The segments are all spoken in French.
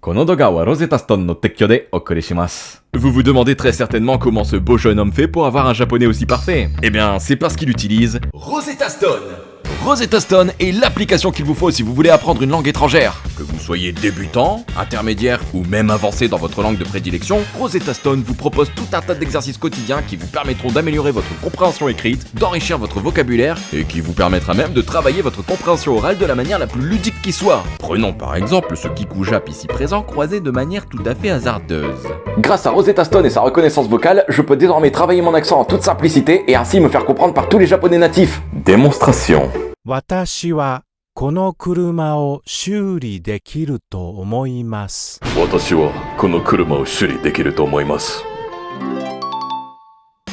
Kono doga wa Rosetta Stone no tekkyo de okure shimasu. Vous vous demandez très certainement comment ce beau jeune homme fait pour avoir un japonais aussi parfait. Eh bien, c'est parce qu'il utilise Rosetta Stone. Rosetta Stone est l'application qu'il vous faut si vous voulez apprendre une langue étrangère. Que vous soyez débutant, intermédiaire ou même avancé dans votre langue de prédilection, Rosetta Stone vous propose tout un tas d'exercices quotidiens qui vous permettront d'améliorer votre compréhension écrite, d'enrichir votre vocabulaire et qui vous permettra même de travailler votre compréhension orale de la manière la plus ludique qui soit. Prenons par exemple ce Kiku-Jap ici présent croisé de manière tout à fait hasardeuse. Grâce à Rosetta Stone et sa reconnaissance vocale, je peux désormais travailler mon accent en toute simplicité et ainsi me faire comprendre par tous les japonais natifs. Démonstration. 私はこの車を修理できると思います。私はこの車を修理できると思います。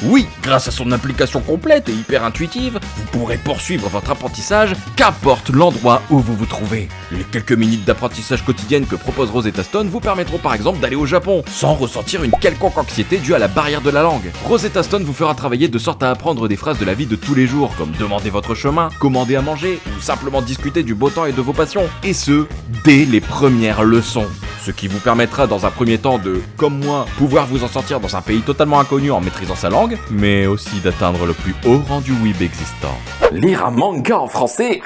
Oui, grâce à son application complète et hyper intuitive, vous pourrez poursuivre votre apprentissage qu'importe l'endroit où vous vous trouvez. Les quelques minutes d'apprentissage quotidienne que propose Rosetta Stone vous permettront par exemple d'aller au Japon, sans ressentir une quelconque anxiété due à la barrière de la langue. Rosetta Stone vous fera travailler de sorte à apprendre des phrases de la vie de tous les jours, comme demander votre chemin, commander à manger, ou simplement discuter du beau temps et de vos passions. Et ce, dès les premières leçons. Ce qui vous permettra dans un premier temps de, comme moi, pouvoir vous en sortir dans un pays totalement inconnu en maîtrisant sa langue, mais aussi d'atteindre le plus haut rang du weeb existant. Lire un manga en français?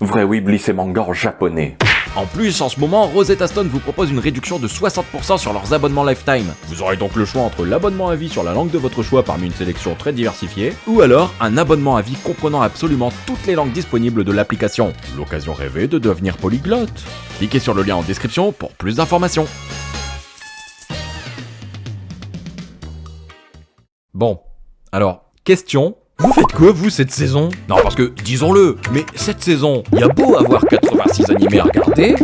Vrai weeb lit ses mangas en japonais. En plus, en ce moment, Rosetta Stone vous propose une réduction de 60% sur leurs abonnements Lifetime. Vous aurez donc le choix entre l'abonnement à vie sur la langue de votre choix parmi une sélection très diversifiée, ou alors un abonnement à vie comprenant absolument toutes les langues disponibles de l'application. L'occasion rêvée de devenir polyglotte. Cliquez sur le lien en description pour plus d'informations. Bon, alors, question. Vous faites quoi, vous, cette saison? Non, parce que, disons-le, mais cette saison, il y a beau avoir 86 animés à regarder,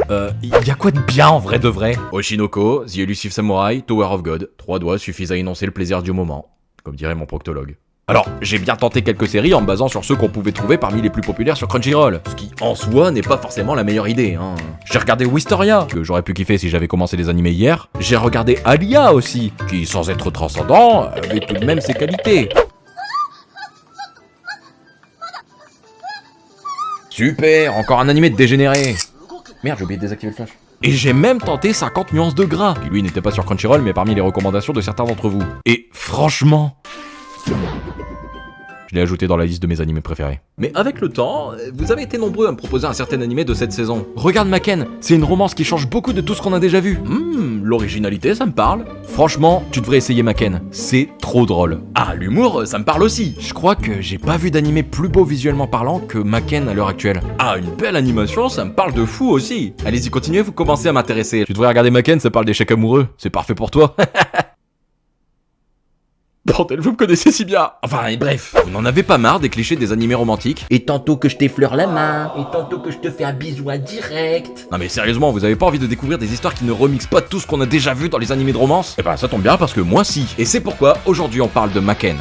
il y a quoi de bien en vrai de vrai? Oshinoko, The Elusive Samurai, Tower of God, 3 doigts suffisent à énoncer le plaisir du moment, comme dirait mon proctologue. Alors, j'ai bien tenté quelques séries en me basant sur ceux qu'on pouvait trouver parmi les plus populaires sur Crunchyroll, ce qui, en soi, n'est pas forcément la meilleure idée, hein. J'ai regardé Wisteria, que j'aurais pu kiffer si j'avais commencé les animés hier. J'ai regardé Alia aussi, qui, sans être transcendant, avait tout de même ses qualités. Super, encore un animé de dégénéré. Merde, j'ai oublié de désactiver le flash. Et j'ai même tenté 50 nuances de gras, qui lui n'était pas sur Crunchyroll mais parmi les recommandations de certains d'entre vous. Et franchement... Je l'ai ajouté dans la liste de mes animés préférés. Mais avec le temps, vous avez été nombreux à me proposer un certain animé de cette saison. Regarde Maken, c'est une romance qui change beaucoup de tout ce qu'on a déjà vu. L'originalité, ça me parle. Franchement, tu devrais essayer Maken, c'est trop drôle. Ah, l'humour, ça me parle aussi. Je crois que j'ai pas vu d'animé plus beau visuellement parlant que Maken à l'heure actuelle. Ah, une belle animation, ça me parle de fou aussi. Allez-y, continuez, vous commencez à m'intéresser. Tu devrais regarder Maken, ça parle d'échecs amoureux. C'est parfait pour toi. Bordel, vous me connaissez si bien. Enfin, bref, vous n'en avez pas marre des clichés des animés romantiques? Et tantôt que je t'effleure la main, et tantôt que je te fais un bisou indirect. Non mais sérieusement, vous avez pas envie de découvrir des histoires qui ne remixent pas tout ce qu'on a déjà vu dans les animés de romance? Eh ben ça tombe bien parce que moi si. Et c'est pourquoi aujourd'hui on parle de Maken.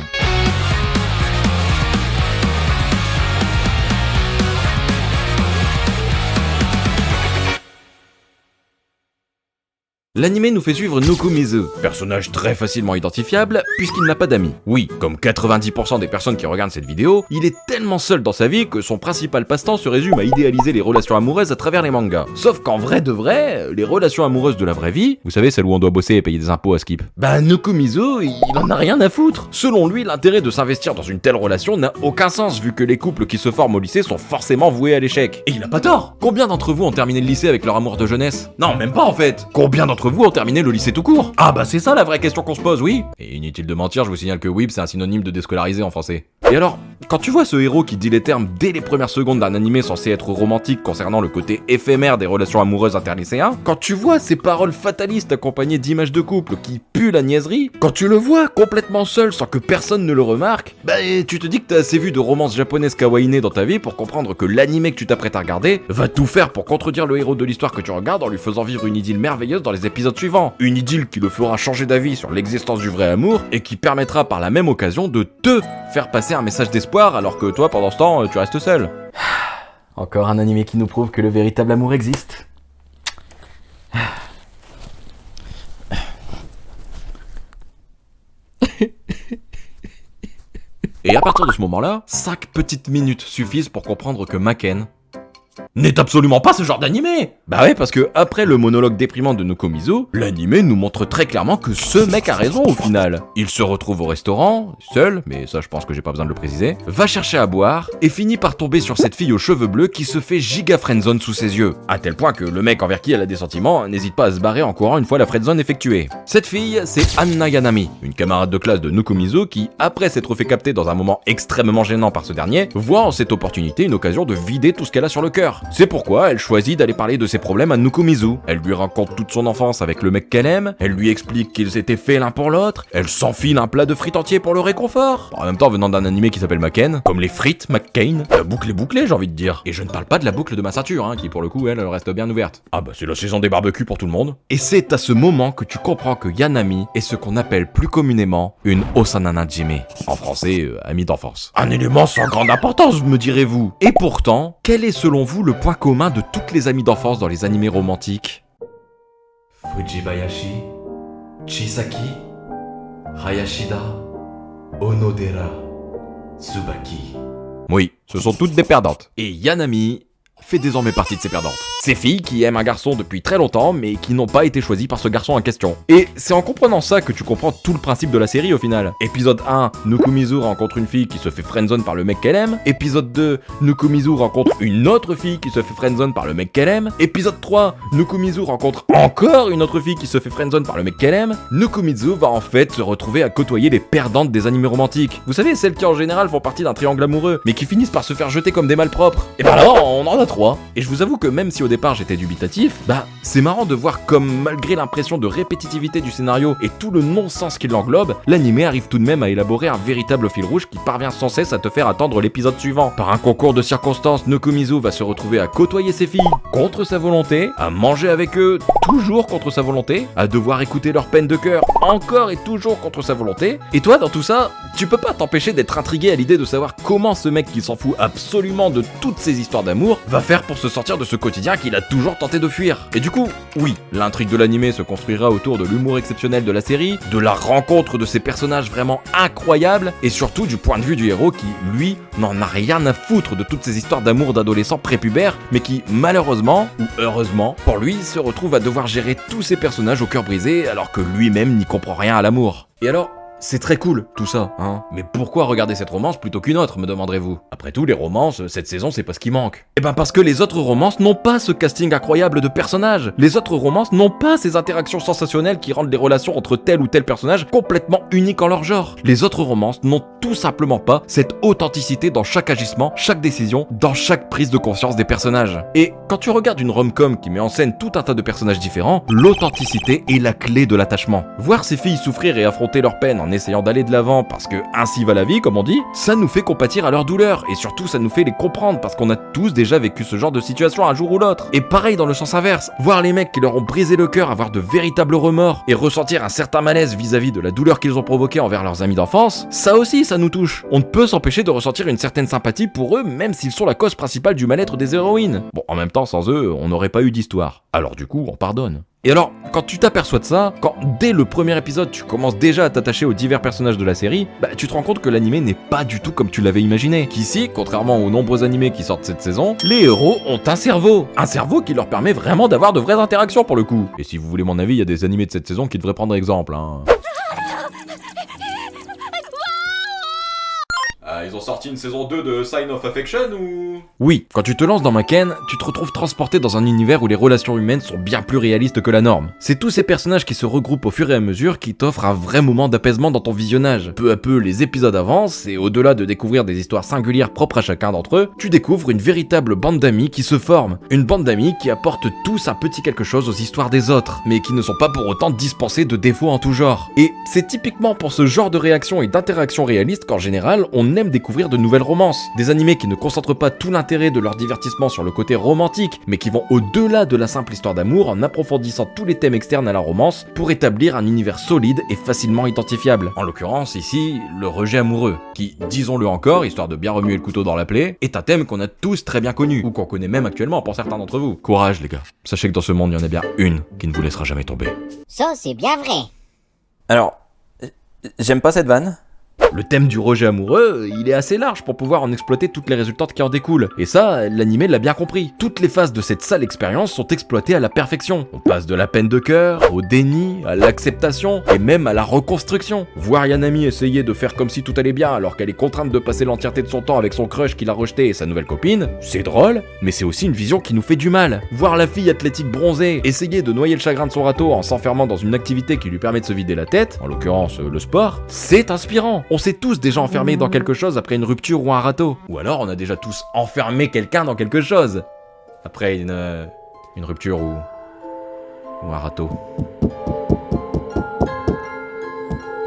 L'anime nous fait suivre Nokomizu, personnage très facilement identifiable puisqu'il n'a pas d'amis. Oui, comme 90% des personnes qui regardent cette vidéo, il est tellement seul dans sa vie que son principal passe-temps se résume à idéaliser les relations amoureuses à travers les mangas. Sauf qu'en vrai de vrai, les relations amoureuses de la vraie vie, vous savez celles où on doit bosser et payer des impôts à Skip, bah Nokomizu, il en a rien à foutre. Selon lui, l'intérêt de s'investir dans une telle relation n'a aucun sens vu que les couples qui se forment au lycée sont forcément voués à l'échec. Et il a pas tort. Combien d'entre vous ont terminé le lycée avec leur amour de jeunesse? Non, même pas en fait. Combien d'entre vous ont terminé le lycée tout court? Ah bah c'est ça la vraie question qu'on se pose, oui. Et inutile de mentir, je vous signale que weeb c'est un synonyme de déscolarisé en français. Et alors, quand tu vois ce héros qui dit les termes dès les premières secondes d'un animé censé être romantique concernant le côté éphémère des relations amoureuses interlycéens, quand tu vois ces paroles fatalistes accompagnées d'images de couple qui puent la niaiserie, quand tu le vois complètement seul sans que personne ne le remarque, bah tu te dis que t'as assez vu de romances japonaises kawaiinées dans ta vie pour comprendre que l'animé que tu t'apprêtes à regarder va tout faire pour contredire le héros de l'histoire que tu regardes en lui faisant vivre une idylle merveilleuse dans les épisodes suivants. Une idylle qui le fera changer d'avis sur l'existence du vrai amour et qui permettra par la même occasion de te faire passer un message d'espoir alors que toi pendant ce temps tu restes seul. Encore un animé qui nous prouve que le véritable amour existe. Et à partir de ce moment-là, 5 petites minutes suffisent pour comprendre que Maken n'est absolument pas ce genre d'animé. Bah ouais, parce que après le monologue déprimant de Nokomizu, l'animé nous montre très clairement que ce mec a raison au final. Il se retrouve au restaurant, seul, mais ça je pense que j'ai pas besoin de le préciser, va chercher à boire, et finit par tomber sur cette fille aux cheveux bleus qui se fait giga friendzone sous ses yeux. À tel point que le mec envers qui elle a des sentiments n'hésite pas à se barrer en courant une fois la friendzone effectuée. Cette fille, c'est Anna Yanami, une camarade de classe de Nokomizu qui, après s'être fait capter dans un moment extrêmement gênant par ce dernier, voit en cette opportunité une occasion de vider tout ce qu'elle a sur le cœur. C'est pourquoi elle choisit d'aller parler de ses problèmes à Nokomizu. Elle lui raconte toute son enfance avec le mec qu'elle aime, elle lui explique qu'ils étaient faits l'un pour l'autre, elle s'enfile un plat de frites entier pour le réconfort. En même temps, venant d'un animé qui s'appelle Maken, comme les frites McCain, la boucle est bouclée, j'ai envie de dire. Et je ne parle pas de la boucle de ma ceinture, hein, qui pour le coup, elle reste bien ouverte. Ah bah c'est la saison des barbecues pour tout le monde. Et c'est à ce moment que tu comprends que Yanami est ce qu'on appelle plus communément une Osanana Jime. En français, ami d'enfance. Un élément sans grande importance, me direz-vous. Et pourtant, quel est selon vous le point commun de toutes les amies d'enfance dans les animés romantiques? Fujibayashi, Chisaki, Hayashida, Onodera, Tsubaki. Oui, ce sont toutes des perdantes. Et Yanami fait désormais partie de ces perdantes. Ces filles qui aiment un garçon depuis très longtemps, mais qui n'ont pas été choisies par ce garçon en question. Et c'est en comprenant ça que tu comprends tout le principe de la série au final. Épisode 1, Nokomizu rencontre une fille qui se fait friendzone par le mec qu'elle aime. Épisode 2, Nokomizu rencontre une autre fille qui se fait friendzone par le mec qu'elle aime. Épisode 3, Nokomizu rencontre encore une autre fille qui se fait friendzone par le mec qu'elle aime. Nokomizu va en fait se retrouver à côtoyer les perdantes des animés romantiques. Vous savez, celles qui en général font partie d'un triangle amoureux, mais qui finissent par se faire jeter comme des malpropres. Et ben là, on en a 3. Et je vous avoue que même si au départ j'étais dubitatif, bah c'est marrant de voir comme malgré l'impression de répétitivité du scénario et tout le non-sens qui l'englobe, l'animé arrive tout de même à élaborer un véritable fil rouge qui parvient sans cesse à te faire attendre l'épisode suivant. Par un concours de circonstances, Nokomizu va se retrouver à côtoyer ses filles contre sa volonté, à manger avec eux toujours contre sa volonté, à devoir écouter leurs peines de cœur encore et toujours contre sa volonté. Et toi dans tout ça, tu peux pas t'empêcher d'être intrigué à l'idée de savoir comment ce mec qui s'en fout absolument de toutes ces histoires d'amour va faire pour se sortir de ce quotidien qu'il a toujours tenté de fuir. Et du coup, oui, l'intrigue de l'animé se construira autour de l'humour exceptionnel de la série, de la rencontre de ces personnages vraiment incroyables, et surtout du point de vue du héros qui, lui, n'en a rien à foutre de toutes ces histoires d'amour d'adolescents prépubères, mais qui, malheureusement, ou heureusement, pour lui, se retrouve à devoir gérer tous ces personnages au cœur brisé, alors que lui-même n'y comprend rien à l'amour. Et alors, c'est très cool, tout ça, hein. Mais pourquoi regarder cette romance plutôt qu'une autre, me demanderez-vous? Après tout, les romances, cette saison, c'est pas ce qui manque. Eh ben parce que les autres romances n'ont pas ce casting incroyable de personnages. Les autres romances n'ont pas ces interactions sensationnelles qui rendent les relations entre tel ou tel personnage complètement uniques en leur genre. Les autres romances n'ont tout simplement pas cette authenticité dans chaque agissement, chaque décision, dans chaque prise de conscience des personnages. Et quand tu regardes une rom-com qui met en scène tout un tas de personnages différents, l'authenticité est la clé de l'attachement. Voir ces filles souffrir et affronter leur peine en essayant d'aller de l'avant parce que ainsi va la vie, comme on dit, ça nous fait compatir à leur douleur et surtout ça nous fait les comprendre parce qu'on a tous déjà vécu ce genre de situation un jour ou l'autre. Et pareil dans le sens inverse, voir les mecs qui leur ont brisé le cœur avoir de véritables remords et ressentir un certain malaise vis-à-vis de la douleur qu'ils ont provoquée envers leurs amis d'enfance, ça aussi ça nous touche. On ne peut s'empêcher de ressentir une certaine sympathie pour eux même s'ils sont la cause principale du mal-être des héroïnes. Bon, en même temps sans eux, on n'aurait pas eu d'histoire. Alors du coup, on pardonne. Et alors, quand tu t'aperçois de ça, quand dès le premier épisode tu commences déjà à t'attacher aux divers personnages de la série, bah tu te rends compte que l'animé n'est pas du tout comme tu l'avais imaginé. Qu'ici, contrairement aux nombreux animés qui sortent cette saison, les héros ont un cerveau qui leur permet vraiment d'avoir de vraies interactions pour le coup. Et si vous voulez mon avis, il y a des animés de cette saison qui devraient prendre exemple, hein. Ils ont sorti une saison 2 de Sign of Affection ou... Oui, quand tu te lances dans Maken, tu te retrouves transporté dans un univers où les relations humaines sont bien plus réalistes que la norme. C'est tous ces personnages qui se regroupent au fur et à mesure qui t'offrent un vrai moment d'apaisement dans ton visionnage. Peu à peu, les épisodes avancent et au-delà de découvrir des histoires singulières propres à chacun d'entre eux, tu découvres une véritable bande d'amis qui se forme. Une bande d'amis qui apportent tous un petit quelque chose aux histoires des autres, mais qui ne sont pas pour autant dispensés de défauts en tout genre. Et c'est typiquement pour ce genre de réaction et d'interaction réaliste qu'en général, on aime découvrir de nouvelles romances. Des animés qui ne concentrent pas tout l'intérêt de leur divertissement sur le côté romantique, mais qui vont au-delà de la simple histoire d'amour en approfondissant tous les thèmes externes à la romance pour établir un univers solide et facilement identifiable. En l'occurrence, ici, le rejet amoureux, qui, disons-le encore, histoire de bien remuer le couteau dans la plaie, est un thème qu'on a tous très bien connu, ou qu'on connaît même actuellement pour certains d'entre vous. Courage les gars, sachez que dans ce monde, il y en a bien une qui ne vous laissera jamais tomber. Ça, c'est bien vrai. Alors, j'aime pas cette vanne. Le thème du rejet amoureux, il est assez large pour pouvoir en exploiter toutes les résultantes qui en découlent. Et ça, l'animé l'a bien compris. Toutes les phases de cette sale expérience sont exploitées à la perfection. On passe de la peine de cœur, au déni, à l'acceptation, et même à la reconstruction. Voir Yanami essayer de faire comme si tout allait bien alors qu'elle est contrainte de passer l'entièreté de son temps avec son crush qu'il a rejeté et sa nouvelle copine, c'est drôle, mais c'est aussi une vision qui nous fait du mal. Voir la fille athlétique bronzée essayer de noyer le chagrin de son râteau en s'enfermant dans une activité qui lui permet de se vider la tête, en l'occurrence le sport, c'est inspirant. On s'est tous déjà enfermés dans quelque chose après une rupture ou un râteau. Ou alors on a déjà tous enfermé quelqu'un dans quelque chose après une rupture ou un râteau.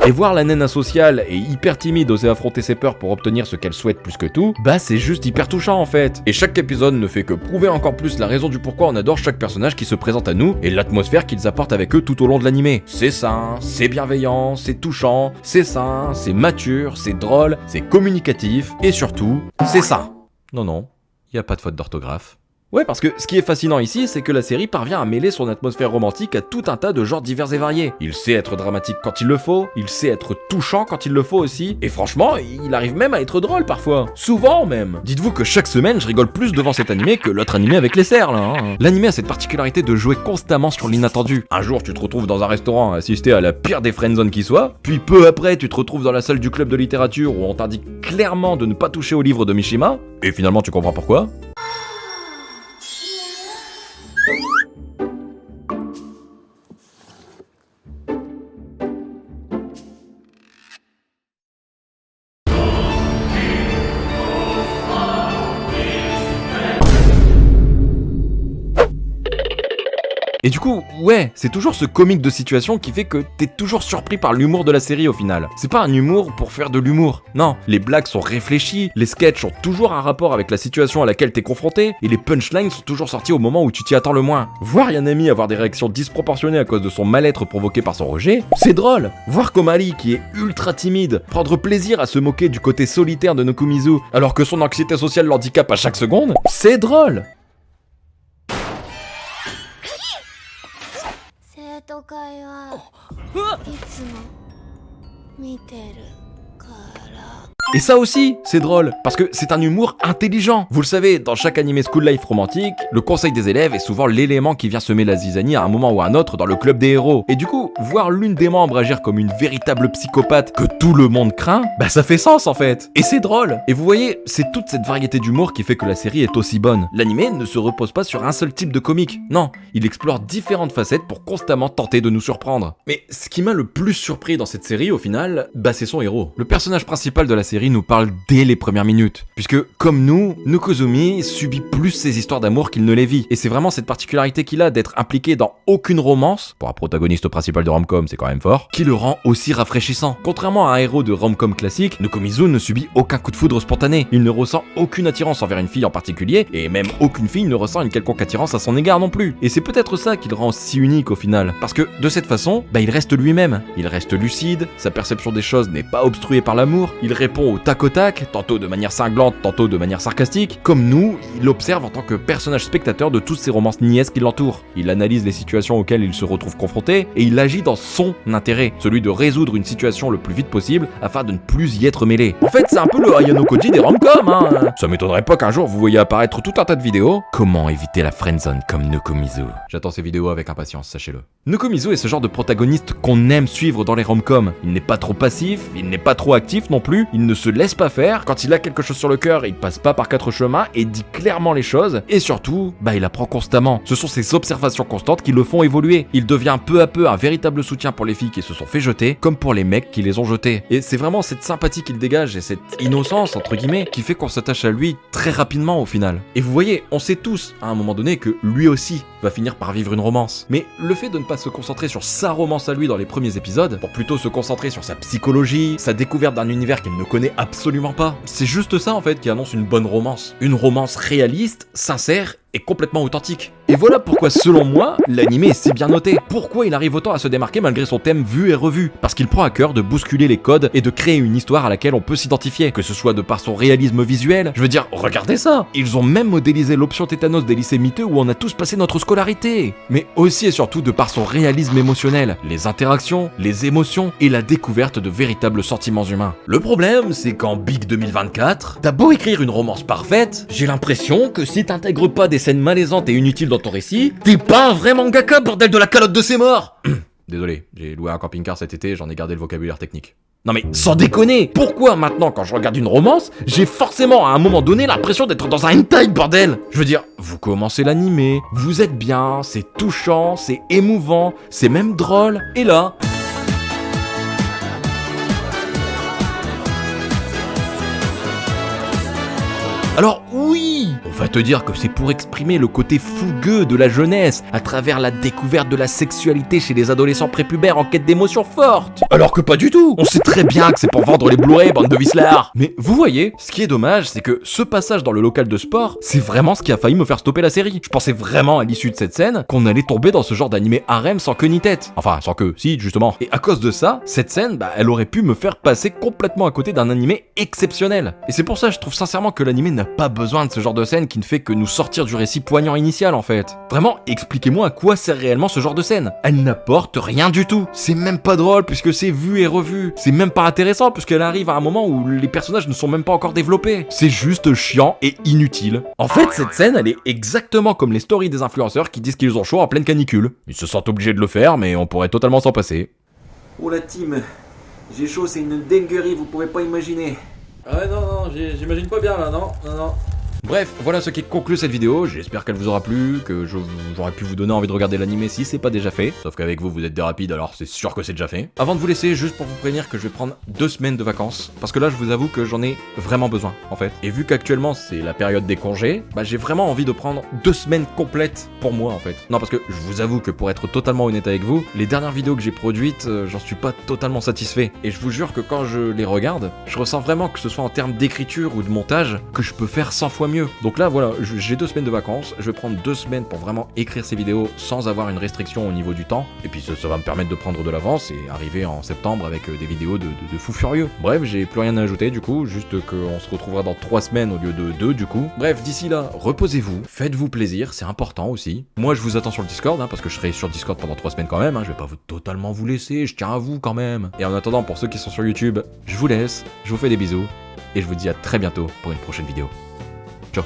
Et voir la naine asociale et hyper timide oser affronter ses peurs pour obtenir ce qu'elle souhaite plus que tout, bah c'est juste hyper touchant en fait. Et chaque épisode ne fait que prouver encore plus la raison du pourquoi on adore chaque personnage qui se présente à nous et l'atmosphère qu'ils apportent avec eux tout au long de l'animé. C'est sain, c'est bienveillant, c'est touchant, c'est sain, c'est mature, c'est drôle, c'est communicatif et surtout, c'est sain. Non, y a pas de faute d'orthographe. Ouais, parce que ce qui est fascinant ici, c'est que la série parvient à mêler son atmosphère romantique à tout un tas de genres divers et variés. Il sait être dramatique quand il le faut, il sait être touchant quand il le faut aussi, et franchement, il arrive même à être drôle parfois. Souvent même. Dites-vous que chaque semaine, je rigole plus devant cet animé que l'autre animé avec les cerfs, là. L'animé a cette particularité de jouer constamment sur l'inattendu. Un jour, tu te retrouves dans un restaurant à assister à la pire des friendzones qui soit, puis peu après, tu te retrouves dans la salle du club de littérature où on t'indique clairement de ne pas toucher au livre de Mishima, et finalement tu comprends pourquoi. Et du coup, ouais, c'est toujours ce comique de situation qui fait que t'es toujours surpris par l'humour de la série au final. C'est pas un humour pour faire de l'humour. Non, les blagues sont réfléchies, les sketchs ont toujours un rapport avec la situation à laquelle t'es confronté, et les punchlines sont toujours sortis au moment où tu t'y attends le moins. Voir Yanami avoir des réactions disproportionnées à cause de son mal-être provoqué par son rejet, c'est drôle. Voir Komali, qui est ultra timide, prendre plaisir à se moquer du côté solitaire de Nokomizu, alors que son anxiété sociale l'handicape à chaque seconde, c'est drôle. 生徒会はいつも見てるから。 Et ça aussi, c'est drôle, parce que c'est un humour intelligent. Vous le savez, dans chaque animé School Life romantique, le conseil des élèves est souvent l'élément qui vient semer la zizanie à un moment ou à un autre dans le club des héros. Et du coup, voir l'une des membres agir comme une véritable psychopathe que tout le monde craint, bah ça fait sens en fait. Et c'est drôle. Et vous voyez, c'est toute cette variété d'humour qui fait que la série est aussi bonne. L'animé ne se repose pas sur un seul type de comique. Non, il explore différentes facettes pour constamment tenter de nous surprendre. Mais ce qui m'a le plus surpris dans cette série, au final, bah c'est son héros. Le personnage principal de la série nous parle dès les premières minutes. Puisque, comme nous, Nokozumi subit plus ses histoires d'amour qu'il ne les vit. Et c'est vraiment cette particularité qu'il a d'être impliqué dans aucune romance, pour un protagoniste principal de rom-com, c'est quand même fort, qui le rend aussi rafraîchissant. Contrairement à un héros de rom-com classique, Nokomizu ne subit aucun coup de foudre spontané. Il ne ressent aucune attirance envers une fille en particulier, et même aucune fille ne ressent une quelconque attirance à son égard non plus. Et c'est peut-être ça qui le rend si unique au final. Parce que, de cette façon, bah il reste lui-même. Il reste lucide, sa perception des choses n'est pas obstruée par l'amour, il répond au tac au tac, tantôt de manière cinglante, tantôt de manière sarcastique. Comme nous, il observe en tant que personnage spectateur de toutes ces romances niaises qui l'entourent. Il analyse les situations auxquelles il se retrouve confronté, et il agit dans son intérêt, celui de résoudre une situation le plus vite possible, afin de ne plus y être mêlé. En fait, c'est un peu le Ayano Koji des rom-com, hein. Ça m'étonnerait pas qu'un jour vous voyez apparaître tout un tas de vidéos. Comment éviter la friendzone comme Nokomizu. J'attends ces vidéos avec impatience, sachez-le. Nokomizu est ce genre de protagoniste qu'on aime suivre dans les rom-com. Il n'est pas trop passif, il n'est pas trop actif non plus, il ne se laisse pas faire. Quand il a quelque chose sur le cœur, il passe pas par quatre chemins et dit clairement les choses. Et surtout, bah il apprend constamment. Ce sont ses observations constantes qui le font évoluer. Il devient peu à peu un véritable soutien pour les filles qui se sont fait jeter, comme pour les mecs qui les ont jetés. Et c'est vraiment cette sympathie qu'il dégage et cette innocence, entre guillemets, qui fait qu'on s'attache à lui très rapidement au final. Et vous voyez, on sait tous, à un moment donné, que lui aussi va finir par vivre une romance. Mais le fait de ne pas se concentrer sur sa romance à lui dans les premiers épisodes, pour plutôt se concentrer sur sa psychologie, sa découverte d'un univers qu'il ne connaît absolument pas, c'est juste ça en fait qui annonce une bonne romance. Une romance réaliste, sincère est complètement authentique. Et voilà pourquoi, selon moi, l'anime est si bien noté. Pourquoi il arrive autant à se démarquer malgré son thème vu et revu? Parce qu'il prend à cœur de bousculer les codes et de créer une histoire à laquelle on peut s'identifier, que ce soit de par son réalisme visuel. Je veux dire, regardez ça! Ils ont même modélisé l'option tétanos des lycées miteux où on a tous passé notre scolarité. Mais aussi et surtout de par son réalisme émotionnel, les interactions, les émotions et la découverte de véritables sentiments humains. Le problème, c'est qu'en Big 2024, t'as beau écrire une romance parfaite, j'ai l'impression que si t'intègres pas des scènes malaisantes et inutiles dans ton récit, t'es pas un vrai mangaka, bordel de la calotte de ses morts. Désolé, j'ai loué un camping-car cet été, j'en ai gardé le vocabulaire technique. Non mais, sans déconner, pourquoi maintenant quand je regarde une romance, j'ai forcément à un moment donné l'impression d'être dans un hentai, bordel? Je veux dire, vous commencez l'animé, vous êtes bien, c'est touchant, c'est émouvant, c'est même drôle, et là... Alors oui, on va te dire que c'est pour exprimer le côté fougueux de la jeunesse à travers la découverte de la sexualité chez les adolescents prépubères en quête d'émotions fortes. Alors que pas du tout. On sait très bien que c'est pour vendre les Blu-ray, bande de vislards. Mais vous voyez, ce qui est dommage, c'est que ce passage dans le local de sport, c'est vraiment ce qui a failli me faire stopper la série. Je pensais vraiment à l'issue de cette scène qu'on allait tomber dans ce genre d'animé harem sans queue ni tête. Enfin, sans queue, si, justement. Et à cause de ça, cette scène, elle aurait pu me faire passer complètement à côté d'un animé exceptionnel. Et c'est pour ça que je trouve sincèrement que l'animé n'a pas besoin de ce genre de scène qui ne fait que nous sortir du récit poignant initial en fait. Vraiment, expliquez-moi à quoi sert réellement ce genre de scène. Elle n'apporte rien du tout. C'est même pas drôle puisque c'est vu et revu. C'est même pas intéressant puisqu'elle arrive à un moment où les personnages ne sont même pas encore développés. C'est juste chiant et inutile. En fait, cette scène, elle est exactement comme les stories des influenceurs qui disent qu'ils ont chaud en pleine canicule. Ils se sentent obligés de le faire, mais on pourrait totalement s'en passer. Oh la team, j'ai chaud, c'est une dinguerie, vous pouvez pas imaginer. Ah ouais, non, j'imagine pas bien là, non. Bref, voilà ce qui conclut cette vidéo, j'espère qu'elle vous aura plu, que j'aurais pu vous donner envie de regarder l'animé si c'est pas déjà fait, sauf qu'avec vous, vous êtes des rapides, alors c'est sûr que c'est déjà fait. Avant de vous laisser, juste pour vous prévenir que je vais prendre 2 semaines de vacances, parce que là, je vous avoue que j'en ai vraiment besoin, en fait. Et vu qu'actuellement, c'est la période des congés, j'ai vraiment envie de prendre 2 semaines complètes pour moi, en fait. Non, parce que je vous avoue que pour être totalement honnête avec vous, les dernières vidéos que j'ai produites, j'en suis pas totalement satisfait. Et je vous jure que quand je les regarde, je ressens vraiment que ce soit en termes d'écriture ou de montage, que je peux faire 100 fois mieux. Donc là, voilà, j'ai 2 semaines de vacances, je vais prendre 2 semaines pour vraiment écrire ces vidéos sans avoir une restriction au niveau du temps, et puis ça va me permettre de prendre de l'avance et arriver en septembre avec des vidéos de fous furieux. Bref, j'ai plus rien à ajouter du coup, juste qu'on se retrouvera dans 3 semaines au lieu de 2 du coup. Bref, d'ici là, reposez-vous, faites-vous plaisir, c'est important aussi. Moi, je vous attends sur le Discord, parce que je serai sur le Discord pendant 3 semaines quand même, je vais pas totalement vous laisser, je tiens à vous quand même. Et en attendant, pour ceux qui sont sur YouTube, je vous laisse, je vous fais des bisous, et je vous dis à très bientôt pour une prochaine vidéo. Ciao.